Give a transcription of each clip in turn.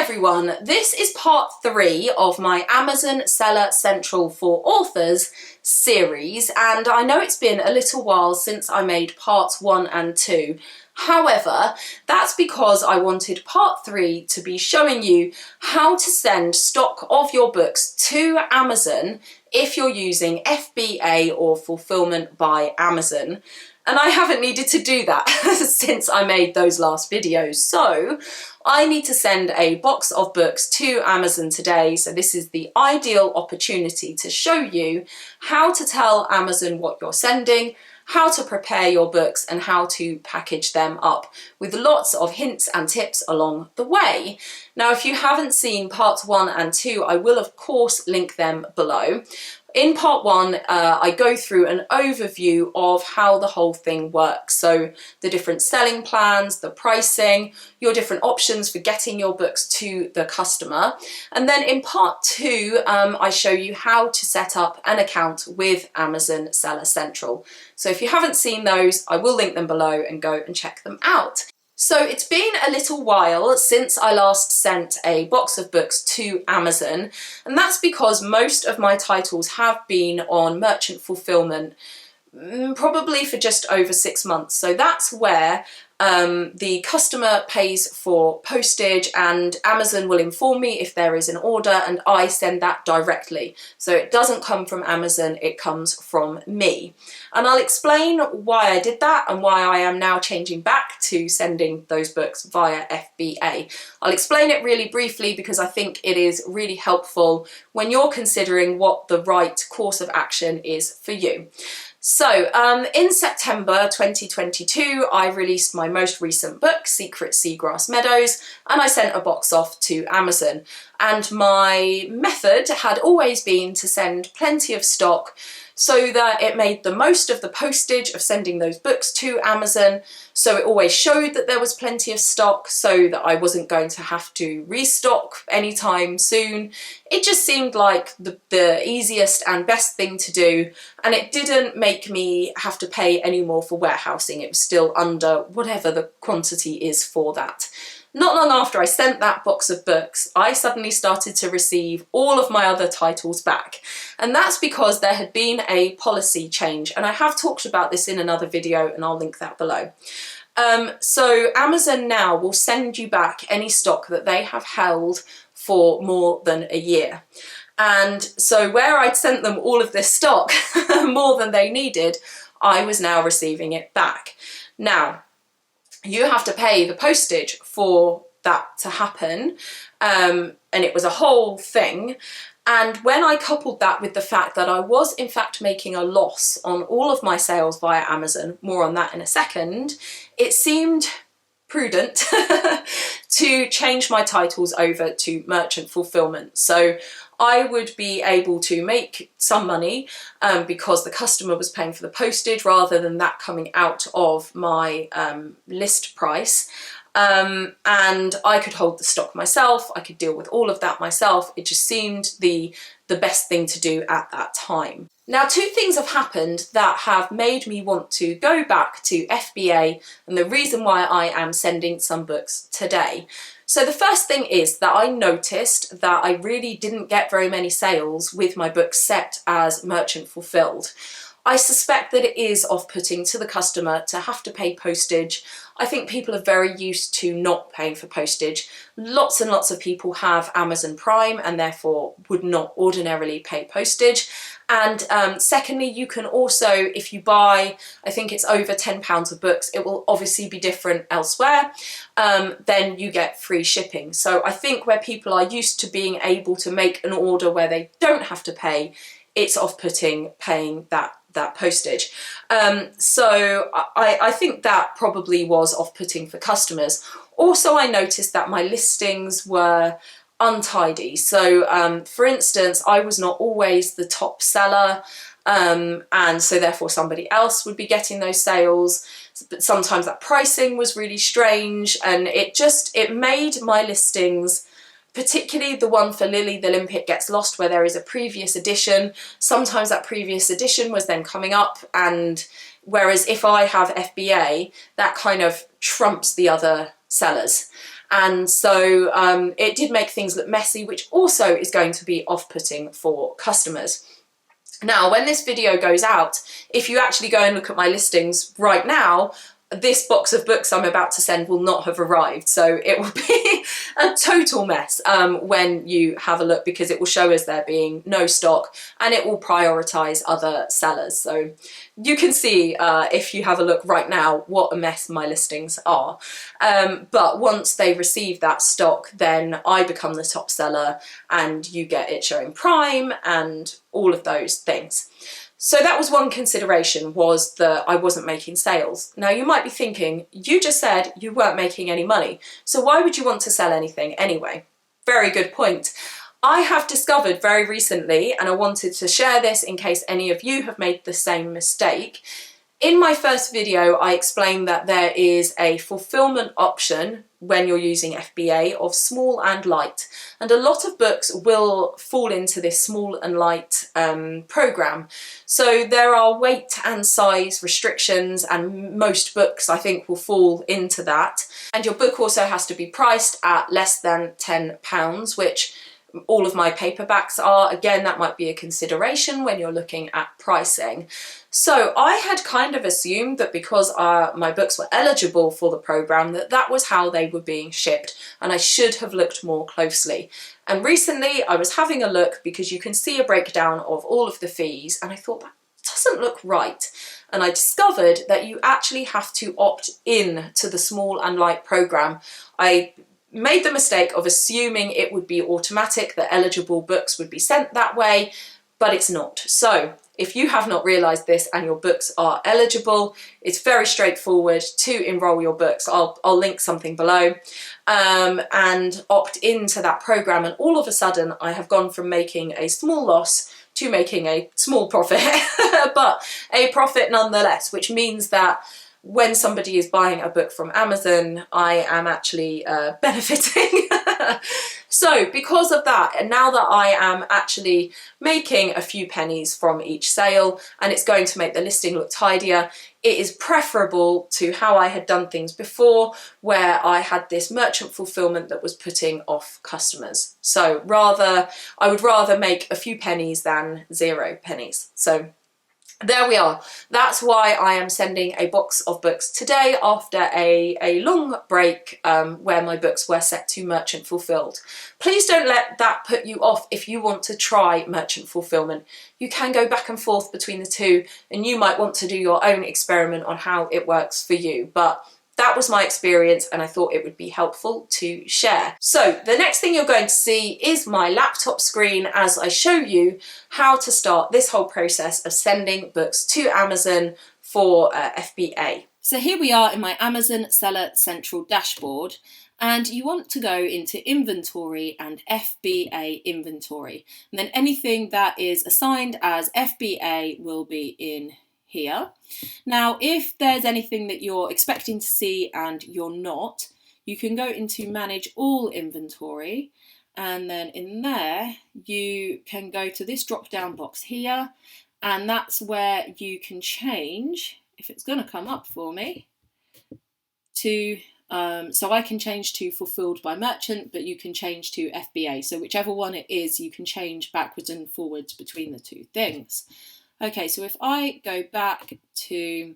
everyone, this is part 3 of my Amazon Seller Central for Authors series, and I know it's been a little while since I made parts 1 and 2. However, that's because I wanted part 3 to be showing you how to send stock of your books to Amazon if you're using FBA or Fulfillment by Amazon. And I haven't needed to do that since I made those last videos. So I need to send a box of books to Amazon today. So this is the ideal opportunity to show you how to tell Amazon what you're sending, how to prepare your books, and how to package them up with lots of hints and tips along the way. Now, if you haven't seen parts 1 and 2, I will of course link them below. In part 1, I go through an overview of how the whole thing works. So the different selling plans, the pricing, your different options for getting your books to the customer. And then in part 2, I show you how to set up an account with Amazon Seller Central. So if you haven't seen those, I will link them below and go and check them out. So it's been a little while since I last sent a box of books to Amazon, and that's because most of my titles have been on merchant fulfillment, probably for just over 6 months. So that's where the customer pays for postage, and Amazon will inform me if there is an order, and I send that directly. So it doesn't come from Amazon, it comes from me. And I'll explain why I did that and why I am now changing back to sending those books via FBA. I'll explain it really briefly because I think it is really helpful when you're considering what the right course of action is for you. So in September 2022, I released my most recent book, Seagrass, Meadows, and I sent a box off to Amazon. And my method had always been to send plenty of stock so that it made the most of the postage of sending those books to Amazon. So it always showed that there was plenty of stock so that I wasn't going to have to restock anytime soon. It just seemed like the easiest and best thing to do, and it didn't make me have to pay any more for warehousing. It was still under whatever the quantity is for that. Not long after I sent that box of books, I suddenly started to receive all of my other titles back. And that's because there had been a policy change, and I have talked about this in another video and I'll link that below. So Amazon now will send you back any stock that they have held for more than a year. And so where I'd sent them all of this stock, more than they needed, I was now receiving it back. Now, you have to pay the postage for that to happen, and it was a whole thing. And when I coupled that with the fact that I was in fact making a loss on all of my sales via Amazon, more on that in a second, it seemed prudent to change my titles over to merchant fulfillment. So I would be able to make some money because the customer was paying for the postage rather than that coming out of my list price. And I could hold the stock myself, I could deal with all of that myself. It just seemed the best thing to do at that time. Now, 2 things have happened that have made me want to go back to FBA, and the reason why I am sending some books today. So the first thing is that I noticed that I really didn't get very many sales with my books set as merchant fulfilled. I suspect that it is off-putting to the customer to have to pay postage. I think people are very used to not paying for postage. Lots and lots of people have Amazon Prime and therefore would not ordinarily pay postage. And secondly, you can also, if you buy, I think it's over £10 of books, it will obviously be different elsewhere, then you get free shipping. So I think where people are used to being able to make an order where they don't have to pay, it's off-putting paying that postage. So I think that probably was off-putting for customers. Also, I noticed that my listings were untidy. So for instance, I was not always the top seller, and so therefore somebody else would be getting those sales. But sometimes that pricing was really strange, and it made my listings, particularly the one for Lily the Limpet Gets Lost, where there is a previous edition. Sometimes that previous edition was then coming up, and whereas if I have FBA, that kind of trumps the other sellers. And so it did make things look messy, which also is going to be off-putting for customers. Now, when this video goes out, if you actually go and look at my listings right now, this box of books I'm about to send will not have arrived. So it will be a total mess when you have a look, because it will show as there being no stock, and it will prioritise other sellers. So you can see if you have a look right now what a mess my listings are. But once they receive that stock, then I become the top seller and you get it showing prime and all of those things. So that was one consideration, was that I wasn't making sales. Now you might be thinking, you just said you weren't making any money, so why would you want to sell anything anyway? Very good point. I have discovered very recently, and I wanted to share this in case any of you have made the same mistake. In my first video, I explained that there is a fulfillment option when you're using FBA of small and light. And a lot of books will fall into this small and light program. So there are weight and size restrictions, and most books I think will fall into that. And your book also has to be priced at less than £10, which all of my paperbacks are. Again, that might be a consideration when you're looking at pricing. So I had kind of assumed that because my books were eligible for the program, that was how they were being shipped, and I should have looked more closely. And recently I was having a look, because you can see a breakdown of all of the fees, and I thought, that doesn't look right. And I discovered that you actually have to opt in to the small and light program. I made the mistake of assuming it would be automatic, that eligible books would be sent that way, but it's not. So if you have not realised this and your books are eligible, it's very straightforward to enrol your books. I'll link something below, and opt into that program, and all of a sudden I have gone from making a small loss to making a small profit, but a profit nonetheless, which means that when somebody is buying a book from Amazon, I am actually benefiting. So because of that, and now that I am actually making a few pennies from each sale, and it's going to make the listing look tidier, it is preferable to how I had done things before, where I had this merchant fulfillment that was putting off customers. So I would rather make a few pennies than 0 pennies. So there we are. That's why I am sending a box of books today, after a long break where my books were set to merchant fulfilled. Please don't let that put you off if you want to try merchant fulfillment. You can go back and forth between the two, and you might want to do your own experiment on how it works for you. But that was my experience, and I thought it would be helpful to share. So the next thing you're going to see is my laptop screen as I show you how to start this whole process of sending books to Amazon for FBA. So here we are in my Amazon Seller Central dashboard, and you want to go into Inventory and FBA Inventory. And then anything that is assigned as FBA will be in here. Now, if there's anything that you're expecting to see and you're not, you can go into Manage All Inventory, and then in there you can go to this drop down box here, and that's where you can change, if it's going to come up for me, to so I can change to Fulfilled by Merchant, but you can change to FBA. So whichever one it is, you can change backwards and forwards between the two things. Okay, so if I go back to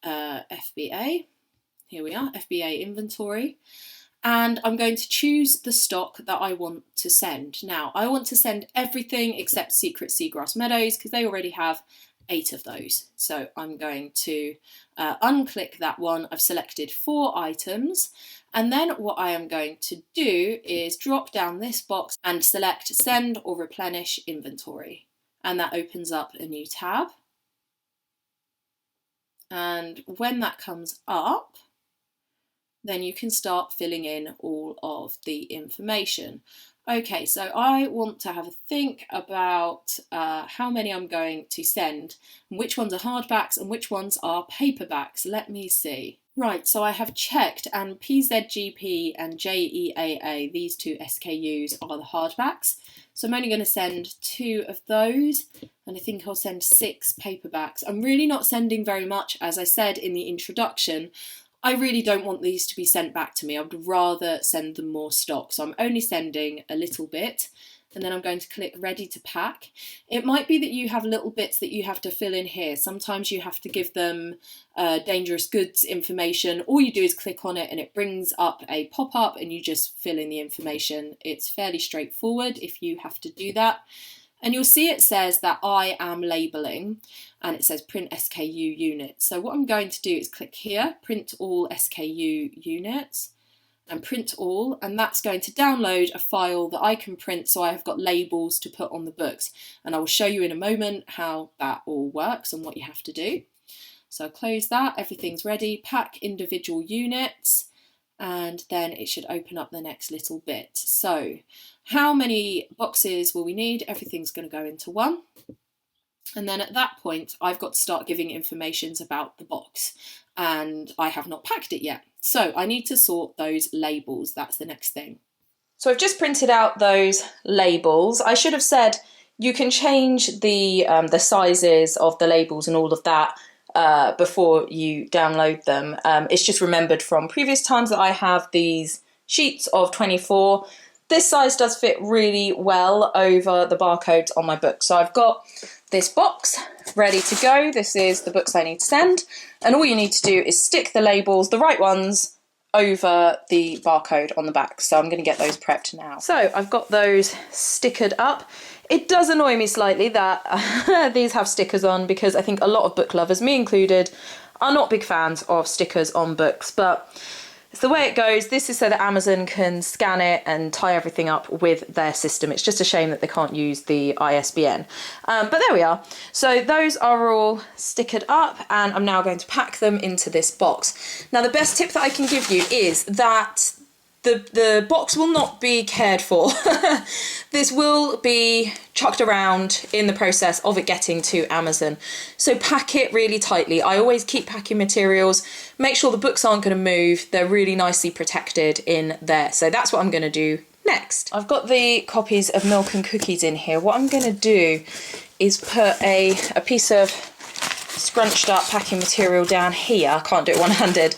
FBA, here we are, FBA Inventory, and I'm going to choose the stock that I want to send. Now, I want to send everything except Secret Seagrass Meadows, because they already have 8 of those. So I'm going to unclick that one. I've selected 4 items, and then what I am going to do is drop down this box and select Send or Replenish Inventory. And that opens up a new tab. And when that comes up, then you can start filling in all of the information. Okay, so I want to have a think about how many I'm going to send, and which ones are hardbacks and which ones are paperbacks. Let me see. Right, so I have checked, and PZGP and JEAA, these 2 SKUs, are the hardbacks. So I'm only going to send 2 of those, and I think I'll send 6 paperbacks. I'm really not sending very much, as I said in the introduction. I really don't want these to be sent back to me. I would rather send them more stock. So I'm only sending a little bit, and then I'm going to click ready to pack. It might be that you have little bits that you have to fill in here. Sometimes you have to give them dangerous goods information. All you do is click on it and it brings up a pop-up and you just fill in the information. It's fairly straightforward if you have to do that. And you'll see it says that I am labelling, and it says print SKU units. So what I'm going to do is click here, print all SKU units, and print all, and that's going to download a file that I can print so I have got labels to put on the books. And I will show you in a moment how that all works and what you have to do. So I'll close that, everything's ready, pack individual units, and then it should open up the next little bit. So how many boxes will we need? Everything's going to go into one. And then at that point, I've got to start giving informations about the box, and I have not packed it yet. So I need to sort those labels. That's the next thing. So I've just printed out those labels. I should have said you can change the sizes of the labels and all of that before you download them. It's just remembered from previous times that I have these sheets of 24. This size does fit really well over the barcodes on my book. So I've got this box ready to go. This is the books I need to send. And all you need to do is stick the labels, the right ones, over the barcode on the back. So I'm going to get those prepped now. So I've got those stickered up. It does annoy me slightly that these have stickers on, because I think a lot of book lovers, me included, are not big fans of stickers on books, but it's the way it goes. This is so that Amazon can scan it and tie everything up with their system. It's just a shame that they can't use the ISBN. But there we are. So those are all stickered up, and I'm now going to pack them into this box. Now, the best tip that I can give you is that the box will not be cared for. This will be chucked around in the process of it getting to Amazon. So pack it really tightly. I always keep packing materials. Make sure the books aren't going to move. They're really nicely protected in there. So that's what I'm going to do next. I've got the copies of Milk and Cookies in here. What I'm going to do is put a piece of scrunched up packing material down here. I can't do it one-handed.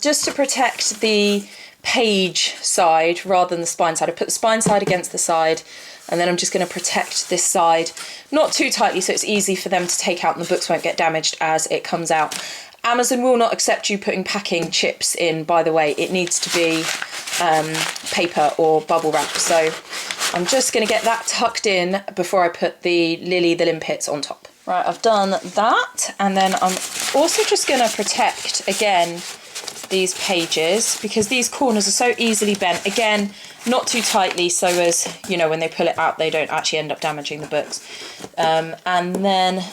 Just to protect the page side rather than the spine side. I put the spine side against the side, and then I'm just going to protect this side, not too tightly so it's easy for them to take out and the books won't get damaged as it comes out. Amazon will not accept you putting packing chips in, by the way. It needs to be paper or bubble wrap. So I'm just going to get that tucked in before I put the Lily the Limpets on top. Right, I've done that, and then I'm also just going to protect again these pages, because these corners are so easily bent. Again, not too tightly so as, you know, when they pull it out they don't actually end up damaging the books. And then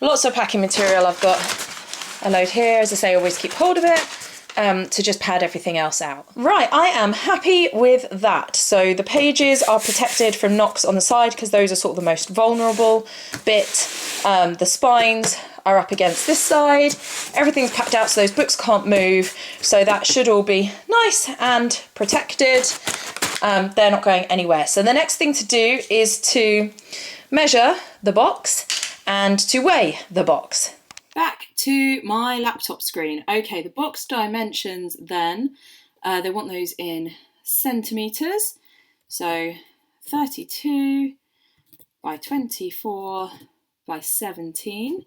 lots of packing material. I've got a load here, as I say, always keep hold of it to just pad everything else out. Right, I am happy with that. So the pages are protected from knocks on the side, because those are sort of the most vulnerable bit. The spines are up against this side. Everything's packed out so those books can't move. So that should all be nice and protected. They're not going anywhere. So the next thing to do is to measure the box and to weigh the box. Back to my laptop screen. Okay, the box dimensions then, they want those in centimetres. So 32 by 24 by 17.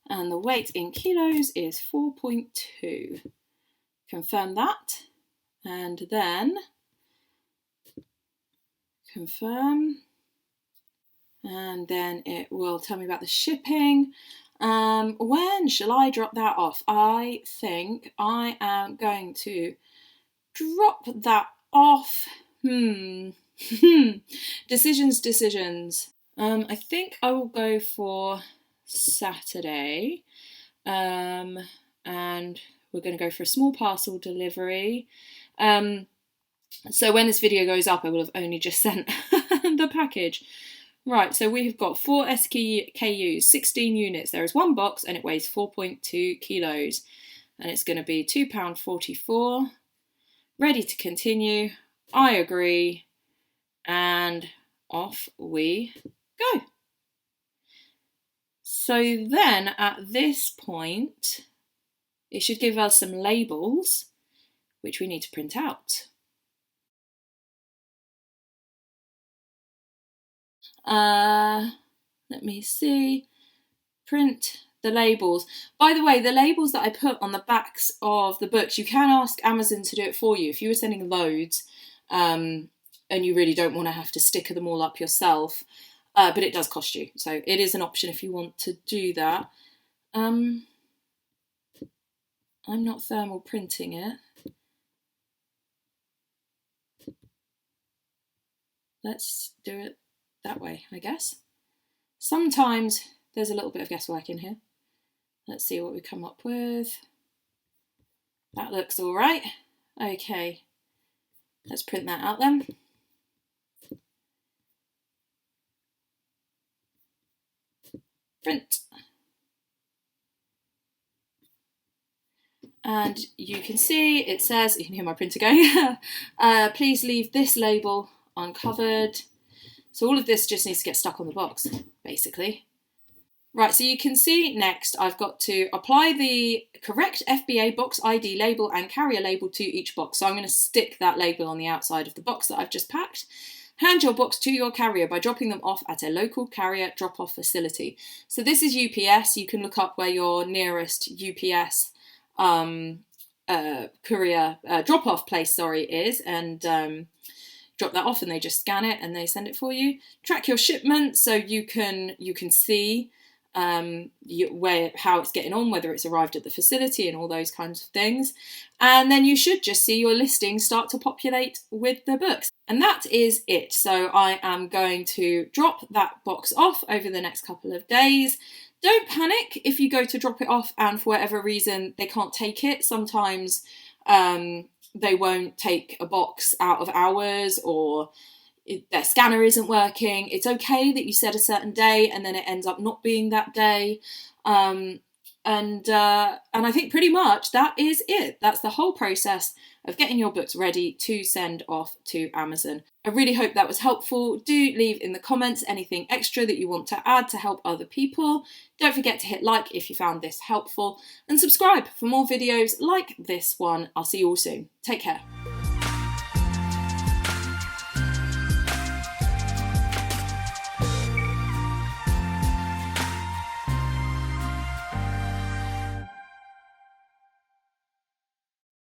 And the weight in kilos is 4.2. Confirm that. And then confirm. And then it will tell me about the shipping. When shall I drop that off? I think I am going to drop that off. Decisions. I think I will go for Saturday, and we're going to go for a small parcel delivery. So when this video goes up, I will have only just sent the package. Right, so we've got 4 SKUs, 16 units. There is one box and it weighs 4.2 kilos, and it's going to be £2.44. Ready to continue. I agree, and off we go. So then at this point, it should give us some labels, which we need to print out. Let me see, print the labels. By the way, the labels that I put on the backs of the books, you can ask Amazon to do it for you. If you were sending loads and you really don't want to have to sticker them all up yourself, but it does cost you. So it is an option if you want to do that. I'm not thermal printing it. Let's do it that way, I guess. Sometimes there's a little bit of guesswork in here. Let's see what we come up with. That looks all right. Okay, let's print that out then. Print. And you can see it says, you can hear my printer going, please leave this label uncovered. So all of this just needs to get stuck on the box, basically. Right, so you can see next I've got to apply the correct FBA box ID label and carrier label to each box. So I'm going to stick that label on the outside of the box that I've just packed. Hand your box to your carrier by dropping them off at a local carrier drop-off facility. So this is UPS. You can look up where your nearest UPS courier drop-off place, is, and drop that off, and they just scan it and they send it for you. Track your shipment so you can see how it's getting on, whether it's arrived at the facility and all those kinds of things. And then you should just see your listings start to populate with the books. And that is it. So I am going to drop that box off over the next couple of days. Don't panic if you go to drop it off and for whatever reason they can't take it. Sometimes they won't take a box out of hours, or their scanner isn't working. It's okay that you said a certain day and then it ends up not being that day. And I think pretty much that is it. That's the whole process of getting your books ready to send off to Amazon. I really hope that was helpful. Do leave in the comments anything extra that you want to add to help other people. Don't forget to hit like if you found this helpful, and subscribe for more videos like this one. I'll see you all soon. Take care.